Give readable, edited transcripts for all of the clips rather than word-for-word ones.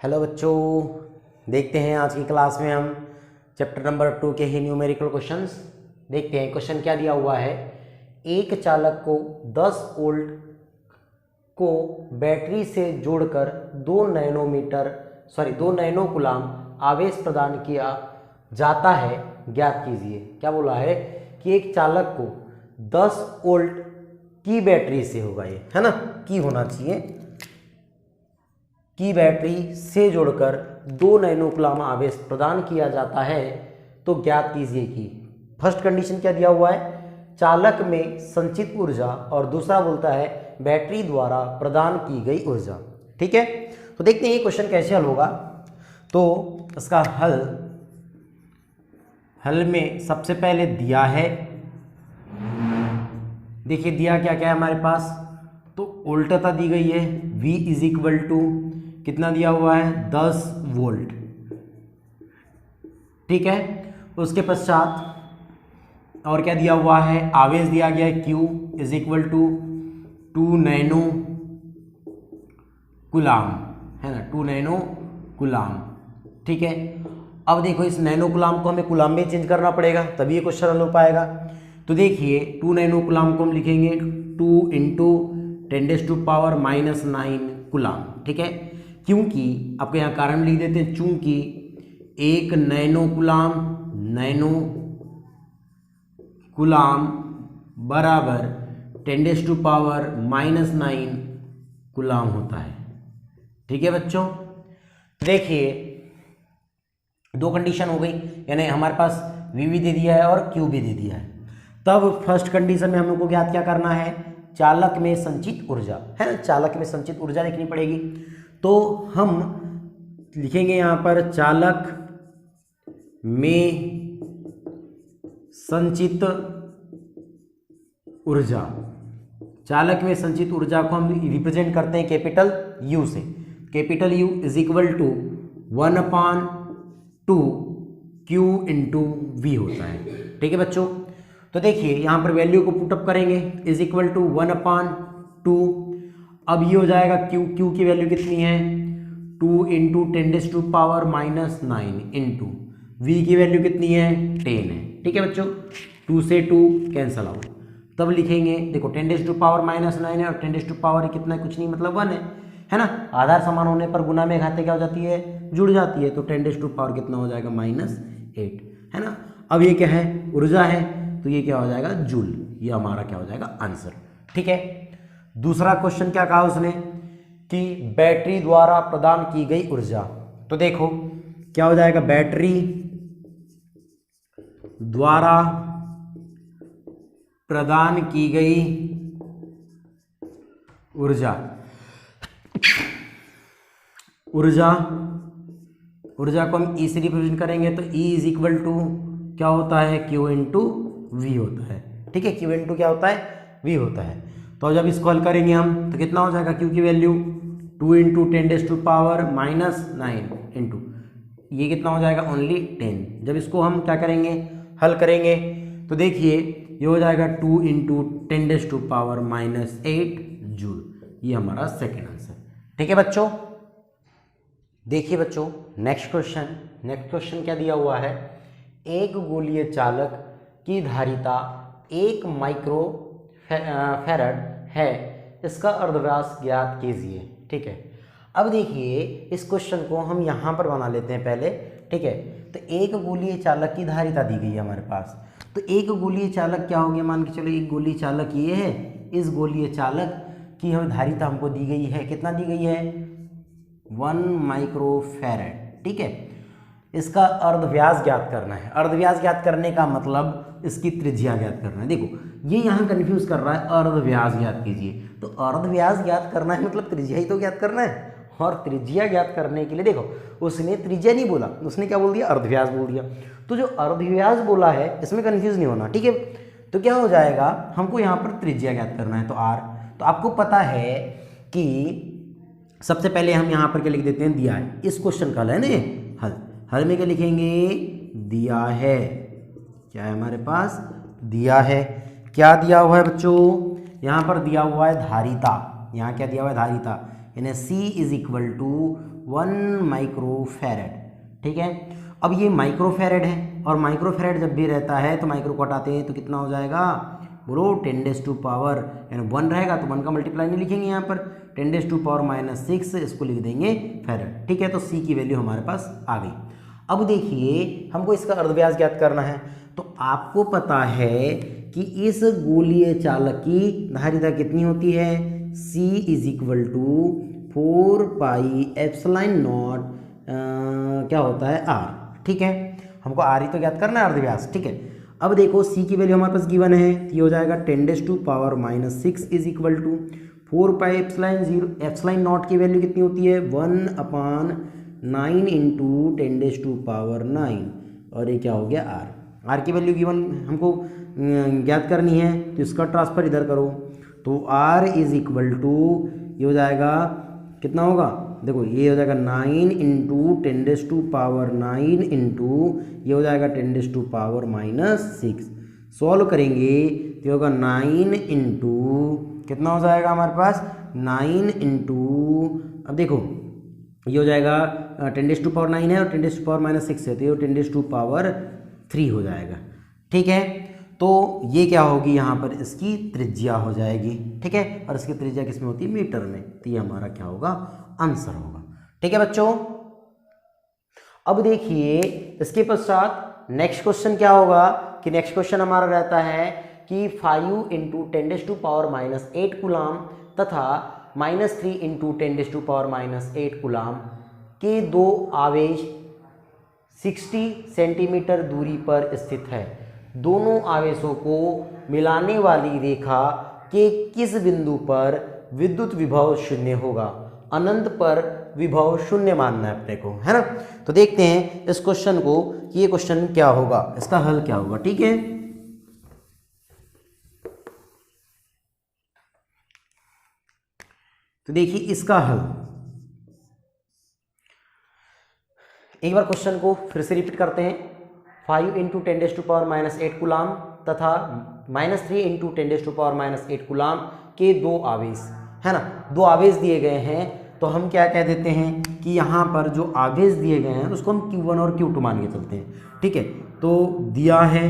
Hello बच्चों, देखते हैं आज की क्लास में हम चैप्टर नंबर 2 के ही न्यूमेरिकल क्वेश्चंस देखते हैं। क्वेश्चन क्या दिया हुआ है, एक चालक को 10 वोल्ट को बैटरी से जोड़कर 2 नैनो कूलाम आवेश प्रदान किया जाता है, ज्ञात कीजिए। क्या बोला है कि एक चालक को 10 वोल्ट की बैटरी से होगा, ये है ना, की होना चाहिए, की बैटरी से जोड़कर 2 नैनो कूलाम आवेश प्रदान किया जाता है, तो ज्ञात कीजिए कि फर्स्ट कंडीशन क्या दिया हुआ है, चालक में संचित ऊर्जा, और दूसरा बोलता है बैटरी द्वारा प्रदान की गई ऊर्जा। ठीक है, तो देखते हैं ये क्वेश्चन कैसे हल होगा। तो इसका हल में सबसे पहले दिया है, देखिए दिया क्या क्या है हमारे पास, तो उल्टता दी गई है, V इज इक्वल टू कितना दिया हुआ है, 10 वोल्ट। ठीक है, उसके पश्चात और क्या दिया हुआ है, आवेश दिया गया है Q is equal to 2 nano coulomb, है ना, 2 नैनो कूलाम। ठीक है, अब देखो इस नैनो कूलाम को हमें कूलाम में चेंज करना पड़ेगा, तभी ये क्वेश्चन हल हो पाएगा। तो देखिए 2 नैनो कूलाम को हम लिखेंगे 2 इंटू 10⁻⁹ कूलाम। ठीक है, क्योंकि आपके यहाँ कारण लिख देते हैं, चूंकि एक नैनो कूलाम बराबर 10⁻⁹ कूलाम होता है। ठीक है बच्चों, देखिए दो कंडीशन हो गई, यानी हमारे पास V भी दे दिया है और Q भी दे दिया है। तब फर्स्ट कंडीशन में हम लोग को ज्ञात क्या करना है, चालक में संचित ऊर्जा, है ना, चालक में संचित ऊर्जा लिखनी पड़ेगी। तो हम लिखेंगे यहाँ पर चालक में संचित ऊर्जा, चालक में संचित ऊर्जा को हम रिप्रेजेंट करते हैं कैपिटल U से। Capital U is equal to 1/2 Q into V होता है। ठीक है बच्चों, तो देखिए यहाँ पर वैल्यू को पुटअप करेंगे, इज इक्वल टू 1/2, अब ये हो जाएगा Q की वैल्यू कितनी है, 2 इंटू 10⁻⁹ इंटू V की वैल्यू कितनी है, 10 है। ठीक है बच्चों, 2 से 2 कैंसल आउट, तब लिखेंगे देखो 10⁻⁹ है और 10 कितना है, कुछ नहीं, मतलब 1 है ना। आधार समान होने पर गुना में घाते क्या हो जाती है, जुड़ जाती है, तो 10⁻⁴ कितना हो जाएगा, -8, है ना। अब ये क्या है, ऊर्जा है, तो ये क्या हो जाएगा, जूल, ये हमारा क्या हो जाएगा, आंसर। ठीक है, दूसरा क्वेश्चन क्या कहा उसने कि बैटरी द्वारा प्रदान की गई ऊर्जा, तो देखो क्या हो जाएगा, बैटरी द्वारा प्रदान की गई ऊर्जा को हम E से रिप्रेजेंट करेंगे, तो E इज इक्वल टू क्या होता है, Q इंटू V होता है। ठीक है, Q इंटू क्या होता है, V होता है। तो जब इसको हल करेंगे हम, तो कितना हो जाएगा, Q की वैल्यू 2 इंटू 10⁻⁹ इंटू ये कितना हो जाएगा, ओनली 10। जब इसको हम क्या करेंगे, हल करेंगे, तो देखिए ये हो जाएगा 2 इंटू 10⁻⁸ जूल, ये हमारा सेकेंड आंसर। ठीक है बच्चों, देखिए बच्चों नेक्स्ट क्वेश्चन क्या दिया हुआ है, एक गोलीय चालक की धारिता 1 माइक्रो फैराड है, इसका अर्धव्यास ज्ञात कीजिए। ठीक है, अब देखिए इस क्वेश्चन को हम यहाँ पर बना लेते हैं पहले। ठीक है, तो एक गोलीय चालक की धारिता दी गई है हमारे पास, तो एक गोलीय चालक क्या हो गया, मान के चलो एक गोलीय चालक ये है, इस गोलीय चालक की हमें धारिता हमको दी गई है, कितना दी गई है, 1 माइक्रो फैराड। ठीक है, इसका अर्धव्यास ज्ञात करना है। अर्धव्यास ज्ञात करने का मतलब इसकी त्रिज्या ज्ञात करना है। देखो ये यहाँ कंफ्यूज कर रहा है, अर्धव्यास ज्ञात कीजिए, तो अर्धव्यास ज्ञात करना है मतलब त्रिज्या ही तो ज्ञात करना है, और त्रिज्या ज्ञात करने के लिए देखो उसने त्रिज्या नहीं बोला, उसने क्या बोल दिया, अर्धव्यास बोल दिया। तो जो अर्धव्यास बोला है इसमें कंफ्यूज नहीं होना। ठीक है, तो क्या हो जाएगा, हमको यहाँ पर त्रिज्या ज्ञात करना है, तो R। तो आपको पता है कि सबसे पहले हम यहाँ पर क्या लिख देते हैं, दिया है, इस क्वेश्चन का हल है ना, हल में क्या लिखेंगे, दिया है, क्या है हमारे पास, दिया है। क्या दिया हुआ है बच्चों, यहाँ पर दिया हुआ है धारिता, यहाँ क्या दिया हुआ है, धारिता, यानी C is equal to 1 microfarad. ठीक है, अब ये माइक्रोफैरेड है और माइक्रोफैरेड जब भी रहता है तो माइक्रो को हटाते हैं तो कितना हो जाएगा, बोलो 10⁻⁻, यानी 1 रहेगा तो 1 का मल्टीप्लाई नहीं लिखेंगे यहाँ पर, 10⁻⁻6 इसको लिख देंगे फैरेड। ठीक है, तो सी की वैल्यू हमारे पास आ गई। अब देखिए हमको इसका अर्धव्यास ज्ञात करना है, तो आपको पता है कि इस गोलीय चालक की धारिता कितनी होती है, C = 4πε0 क्या होता है R। ठीक है, हमको R ही तो ज्ञात करना है अर्धव्यास। ठीक है, अब देखो C की वैल्यू हमारे पास गिवन है, ये हो जाएगा 10⁻⁻6 = 4πε0 की वैल्यू कितनी होती है, 1/9 × 10⁻⁹, और ये क्या हो गया R। R की वैल्यू गिवन हमको ज्ञात करनी है, तो इसका ट्रांसफर इधर करो, तो R = ये हो जाएगा कितना होगा, देखो ये हो जाएगा 9 × 10⁻⁹ ये हो जाएगा 10⁻⁻6। सॉल्व करेंगे तो होगा 9 × कितना हो जाएगा हमारे पास, 9 × अब देखो ये हो जाएगा 10⁻⁹ है और 10⁻⁻6 है, तो ये 10⁻³ हो जाएगा। ठीक है, तो ये क्या होगी यहाँ पर, इसकी त्रिज्या हो जाएगी। ठीक है, और इसकी त्रिज्या किस में होती है, मीटर में, तो ये हमारा क्या होगा, आंसर होगा। ठीक है बच्चों, अब देखिए इसके पश्चात नेक्स्ट क्वेश्चन क्या होगा, कि नेक्स्ट क्वेश्चन हमारा रहता है कि 5 × 10⁻⁸ कूलाम तथा -3 × 10⁻⁸ कूलाम के दो आवेश 60 सेंटीमीटर दूरी पर स्थित है। दोनों आवेशों को मिलाने वाली रेखा के किस बिंदु पर विद्युत विभव शून्य होगा। अनंत पर विभव शून्य मानना है अपने को, है ना। तो देखते हैं इस क्वेश्चन को कि ये क्वेश्चन क्या होगा, इसका हल क्या होगा। ठीक है, तो देखिए इसका हल, एक बार क्वेश्चन को फिर से रिपीट करते हैं। 5 × 10⁻⁸ कूलाम तथा -3 × 10⁻⁸ कूलाम के दो आवेश, है ना, दो आवेश दिए गए हैं। तो हम क्या कह देते हैं कि यहाँ पर जो आवेश दिए गए हैं उसको हम Q1 और Q2 मान के चलते हैं। ठीक है, तो दिया है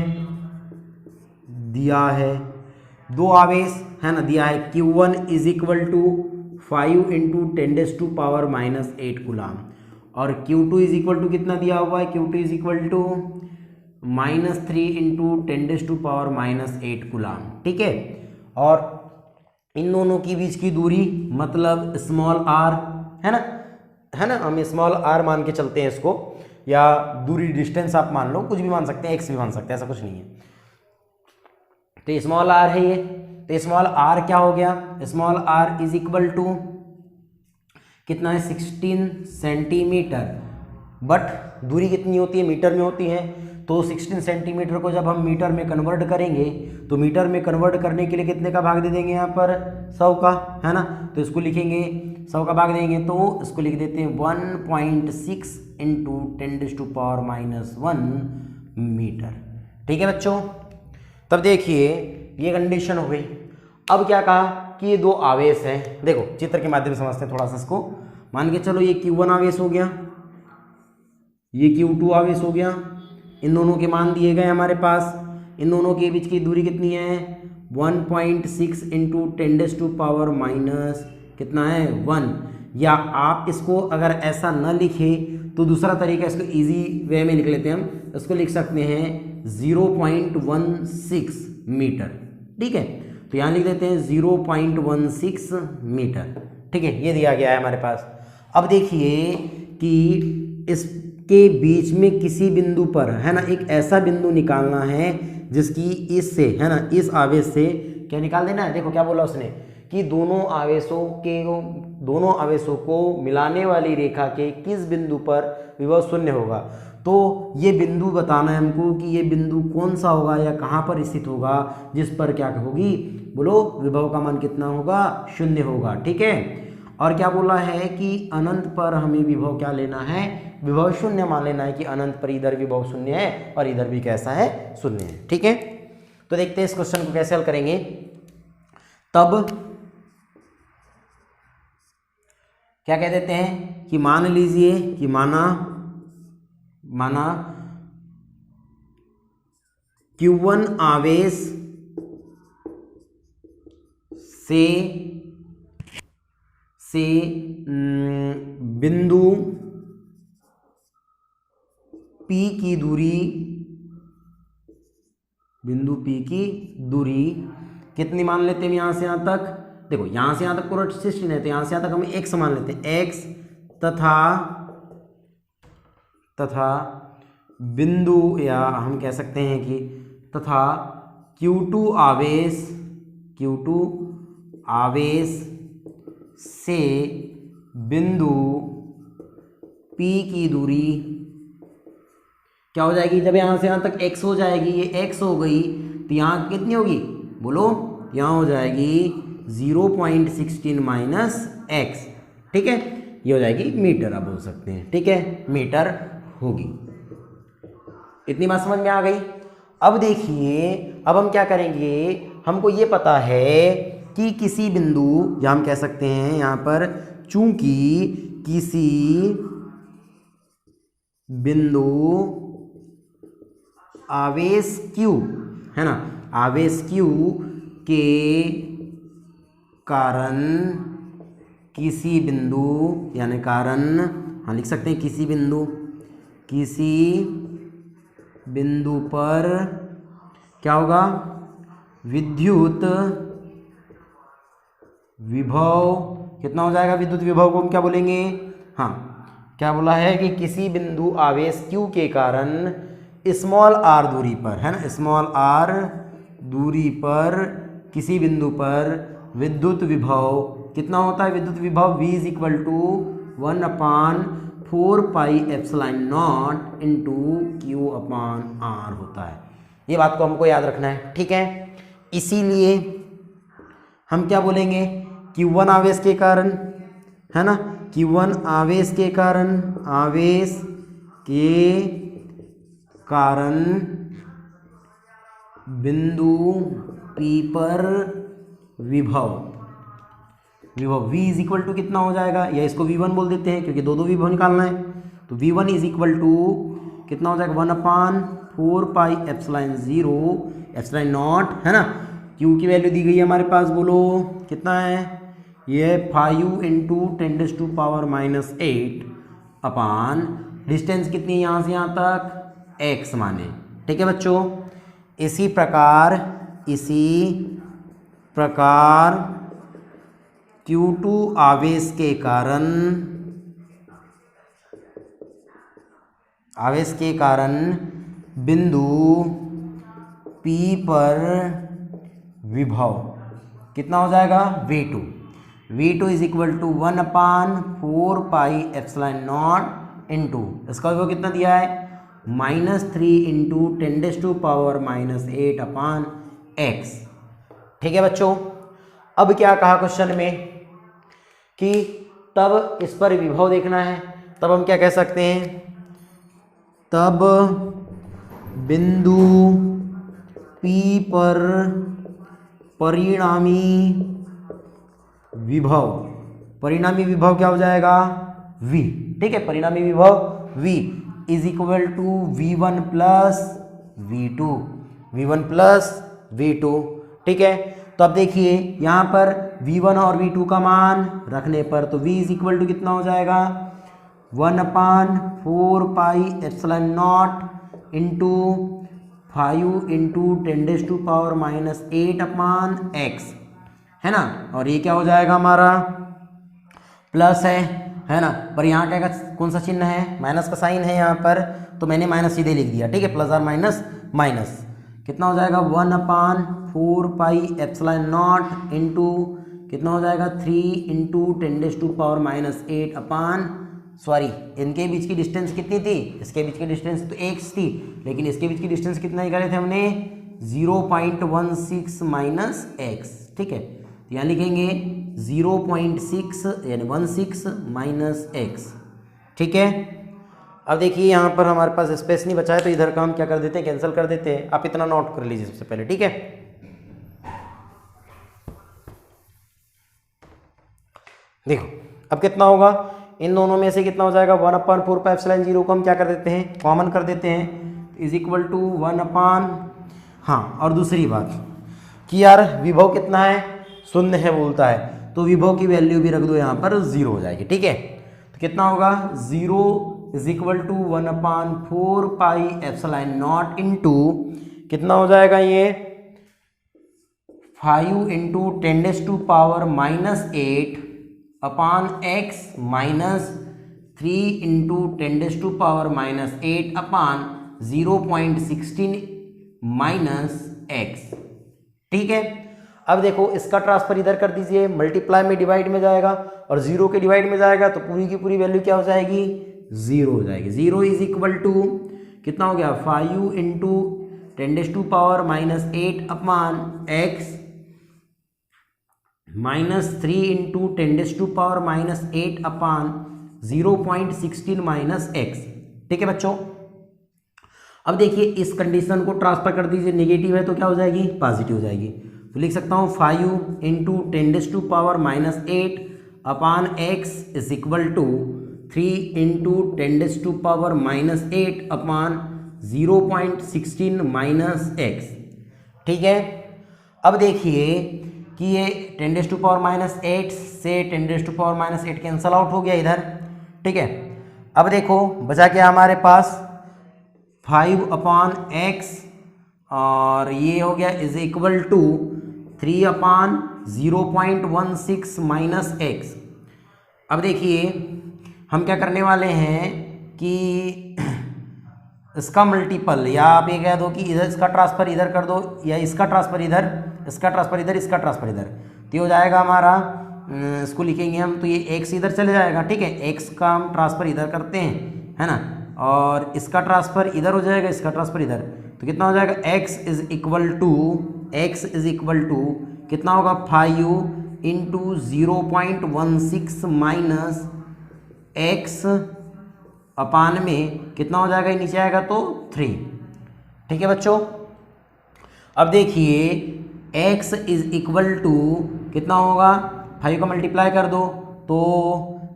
दो आवेश, है ना, दिया है Q1 = 5 × 10⁻⁸ कूलाम और Q2 = कितना दिया हुआ है, Q2 = -3 × 10⁻⁸ कूलाम। ठीक है, और इन दोनों के बीच की दूरी मतलब स्मॉल r, है ना, हम स्मॉल r मान के चलते हैं इसको, या दूरी डिस्टेंस आप मान लो, कुछ भी मान सकते हैं, x भी मान सकते हैं, ऐसा कुछ नहीं है। तो स्मॉल r है ये, तो स्मॉल r क्या हो गया, स्मॉल r = कितना है, 16 सेंटीमीटर, बट दूरी कितनी होती है, मीटर में होती है। तो 16 सेंटीमीटर को जब हम मीटर में कन्वर्ट करेंगे तो मीटर में कन्वर्ट करने के लिए कितने का भाग दे देंगे, यहाँ पर 100 का, है ना। तो इसको लिखेंगे 100 का भाग देंगे, तो इसको लिख देते हैं 1.6 × 10⁻⁻1 मीटर। ठीक है बच्चों, तब देखिए ये कंडीशन हो गई। अब क्या कहा कि ये दो आवेश हैं, देखो चित्र के माध्यम से समझते हैं थोड़ा सा इसको। मान के चलो ये Q1 आवेश हो गया, ये Q2 आवेश हो गया, इन दोनों के मान दिए गए हमारे पास। इन दोनों के बीच की दूरी कितनी है, 1.6 × 10⁻⁻ कितना है 1। या आप इसको अगर ऐसा न लिखे तो दूसरा तरीका, इसको इजी वे में लिख लेते हैं हम, इसको लिख सकते हैं 0.16 मीटर। ठीक है, तो यहाँ लिख देते हैं 0.16 मीटर। ठीक है, ये दिया गया है हमारे पास। अब देखिए कि इसके बीच में किसी बिंदु पर, है ना, एक ऐसा बिंदु निकालना है जिसकी इससे, है ना, इस आवेश से क्या निकाल देना है। देखो क्या बोला उसने कि दोनों आवेशों को मिलाने वाली रेखा के किस बिंदु पर विभव शून्य होगा। तो ये बिंदु बताना है हमको कि ये बिंदु कौन सा होगा या कहाँ पर स्थित होगा जिस पर क्या होगी, बोलो विभव का मान कितना होगा, शून्य होगा। ठीक है, और क्या बोला है कि अनंत पर हमें विभव क्या लेना है, विभव शून्य मान लेना है कि अनंत पर इधर विभव शून्य है और इधर भी कैसा है, शून्य है। ठीक है, तो देखते हैं इस क्वेश्चन को कैसे हल करेंगे। तब क्या कह देते हैं कि मान लीजिए कि माना Q1 आवेश से बिंदु P की दूरी कितनी मान लेते हैं यहां से यहां तक। देखो यहां से यहां तक पूरा 16 है तो यहां से यहां तक हम x मान लेते हैं, x तथा बिंदु, या हम कह सकते हैं कि तथा Q2 आवेश से बिंदु P की दूरी क्या हो जाएगी, जब यहां से यहां तक x हो जाएगी, ये x हो गई तो यहां कितनी होगी बोलो, यहां हो जाएगी 0.16 माइनस x, ठीक है, ये हो जाएगी मीटर, आप बोल सकते हैं, ठीक है, मीटर होगी। इतनी बात समझ में आ गई। अब देखिए, अब हम क्या करेंगे, हमको ये पता है कि किसी बिंदु, या हम कह सकते हैं यहां पर चूंकि किसी बिंदु आवेश Q है ना, आवेश Q के कारण किसी बिंदु, यानी कारण हाँ लिख सकते हैं किसी बिंदु पर क्या होगा, विद्युत विभव कितना हो जाएगा, विद्युत विभव को हम क्या बोलेंगे, हाँ क्या बोला है कि किसी बिंदु आवेश Q के कारण स्मॉल r दूरी पर, है ना, स्मॉल r दूरी पर किसी बिंदु पर विद्युत विभव कितना होता है, विद्युत विभव V is equal to 1/4 pi epsilon naught into Q upon R होता है। ये बात को हमको याद रखना है, ठीक है। इसीलिए हम क्या बोलेंगे, Q1 आवेश के कारण, है ना, Q1 आवेश के कारण बिंदु P पर विभव V इज इक्वल टू कितना हो जाएगा, या इसको V1 बोल देते हैं क्योंकि दो विभव निकालना है, तो V1 इज इक्वल टू कितना हो जाएगा 1/4 पाई एप्सिलॉन नॉट, है ना, Q की वैल्यू दी गई है हमारे पास, बोलो कितना है, ये 5 इंटू 10⁻⁻8 अपान डिस्टेंस कितनी है यहाँ से यहाँ तक x माने, ठीक है बच्चों। इसी प्रकार Q2 आवेश के कारण बिंदु P पर विभव कितना हो जाएगा, V2 is equal to 1/4 pi epsilon naught into, इसका विभव कितना दिया है, -3 इंटू 10⁻⁻8 अपान x, ठीक है बच्चों। अब क्या कहा क्वेश्चन में कि तब इस पर विभव देखना है, तब हम क्या कह सकते हैं, तब बिंदु P पर परिणामी विभव क्या हो जाएगा, V, ठीक है, परिणामी विभव V is equal to V1 plus V2, ठीक है। तो अब देखिए यहाँ पर V1 और V2 का मान रखने पर तो V इज इक्वल टू कितना हो जाएगा 1/4 pi epsilon naught into 5 into 10⁻⁻8 upon x, है ना, और ये क्या हो जाएगा हमारा प्लस है ना, पर यहाँ क्या कौन सा चिन्ह है, माइनस का साइन है यहाँ पर, तो मैंने माइनस सीधे लिख दिया, ठीक है, प्लस और माइनस कितना हो जाएगा 1/4 पाई एप्सिलॉन नॉट इंटू कितना हो जाएगा 3 इंटू 10⁻⁻8 अपान, सॉरी इनके बीच की डिस्टेंस कितनी थी, इसके बीच की डिस्टेंस तो x थी, लेकिन इसके बीच की डिस्टेंस कितना निकाले थे हमने 0.16 माइनस x, ठीक है, तो यहाँ लिखेंगे 0.6 यानी 16 माइनस x, ठीक है। अब देखिए यहाँ पर हमारे पास स्पेस नहीं बचा है तो इधर का हम क्या कर देते हैं, कैंसिल कर देते हैं। आप इतना नोट कर लीजिए सबसे पहले, ठीक है। देखो अब कितना होगा, इन दोनों में से कितना हो जाएगा, 1/4πε0 को हम क्या कर देते हैं, कॉमन कर देते हैं, इज इक्वल टू 1/। हाँ, और दूसरी बात कि यार विभव कितना है, शून्य है बोलता है, तो विभव की वैल्यू भी रख दो यहाँ पर 0 हो जाएगी। ठीक है, तो कितना होगा, 0 इज इक्वल टू 1/4πε0 इंटू कितना हो जाएगा ये 5 into 10⁻⁻8 upon x minus 3 into 10⁻⁻8 upon 0.16 minus x। ठीक है, अब देखो इसका ट्रांसफर इधर कर दीजिए, मल्टीप्लाई में डिवाइड में जाएगा और 0 के डिवाइड में जाएगा तो पूरी की पूरी वैल्यू क्या हो जाएगी, 0 हो जाएगी। 0 इज इक्वल टू कितना हो गया, 5 into 10⁻⁻8 upon x minus 3 into 10⁻⁻8 upon 0.16 minus x। ठीक है बच्चों, अब देखिए इस कंडीशन को ट्रांसफर कर दीजिए, नेगेटिव है तो क्या हो जाएगी, पॉजिटिव हो जाएगी। तो लिख सकता हूँ 5 into 10⁻⁻8 upon x is equal to 3 into 10⁻⁻8 upon 0.16 minus x। ठीक है, अब देखिए कि ये 10⁻⁻8 से 10⁻⁻8 कैंसल आउट हो गया इधर। ठीक है, अब देखो बचा क्या हमारे पास 5/x और ये हो गया is equal to 3/0.16 minus x। अब देखिए हम क्या करने वाले हैं कि इसका मल्टीपल, या आप ये कह दो कि इधर इसका ट्रांसफर इधर कर दो, या इसका ट्रांसफर इधर, इसका ट्रांसफर इधर, इसका ट्रांसफर इधर, तो ये हो जाएगा हमारा, इसको लिखेंगे हम तो ये x इधर चले जाएगा। ठीक है, x का हम ट्रांसफर इधर करते हैं, है ना, और इसका ट्रांसफर इधर हो जाएगा, इसका ट्रांसफर इधर, तो कितना हो जाएगा, x इज इक्वल टू कितना होगा, 5 इंटू 0.16 माइनस x अपान में कितना हो जाएगा, नीचे आएगा तो 3। ठीक है बच्चों, अब देखिए x इज इक्वल टू कितना होगा, 5 का मल्टीप्लाई कर दो तो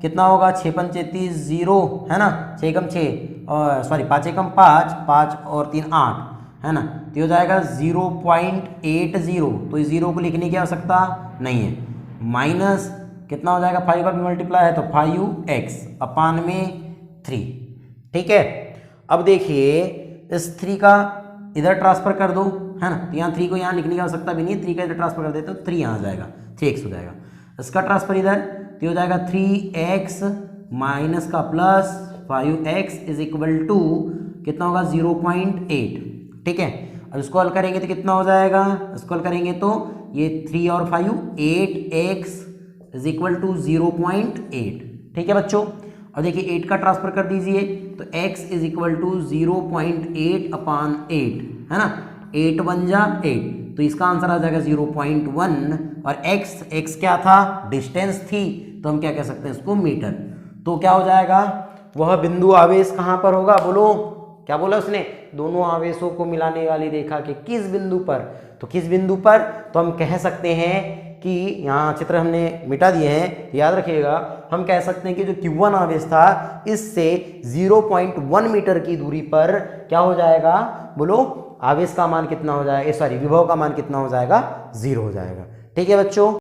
कितना होगा, 6 × 5 = 0, है ना, 6 × 6 और सॉरी 5 × 5 5 और 3 8, है ना, तो ये हो जाएगा 0.80। तो इस 0 को लिखने की आवश्यकता नहीं है, माइनस कितना हो जाएगा, 5 का भी मल्टीप्लाई है तो 5x अपान में 3। ठीक है, अब देखिए इस 3 का इधर ट्रांसफर कर दो, है ना, तो यहाँ 3 को यहाँ लिखने की आवश्यकता भी नहीं है, 3 का इधर ट्रांसफर कर देते तो 3 यहाँ आ जाएगा, 3x हो जाएगा। इसका ट्रांसफर इधर तो हो जाएगा 3x माइनस का plus 5x is equal to कितना होगा, 0.8। ठीक है, अब इसको हल करेंगे तो कितना हो जाएगा, इसको हल करेंगे तो ये 3 और 5 8x इज इक्वल टू 0.8। ठीक है बच्चों, अब देखिए 8 का ट्रांसफर कर दीजिए तो x इज इक्वल टू 0.8 अपान 8, है ना, 8 बन जा 8, तो इसका आंसर आ जाएगा 0.1 और x क्या था, डिस्टेंस थी, तो हम क्या कह सकते हैं इसको, मीटर। तो क्या हो जाएगा, वह बिंदु आवेश कहाँ पर होगा, बोलो क्या बोला उसने, दोनों आवेशों को मिलाने वाली रेखा के किस बिंदु पर, तो किस बिंदु पर, तो हम कह सकते हैं कि यहाँ चित्र हमने मिटा दिए हैं, याद रखिएगा, हम कह सकते हैं कि जो Q1 आवेश था इससे 0.1 मीटर की दूरी पर क्या हो जाएगा, बोलो आवेश का मान कितना हो जाएगा, सॉरी विभव का मान कितना हो जाएगा, 0 हो जाएगा। ठीक है बच्चों।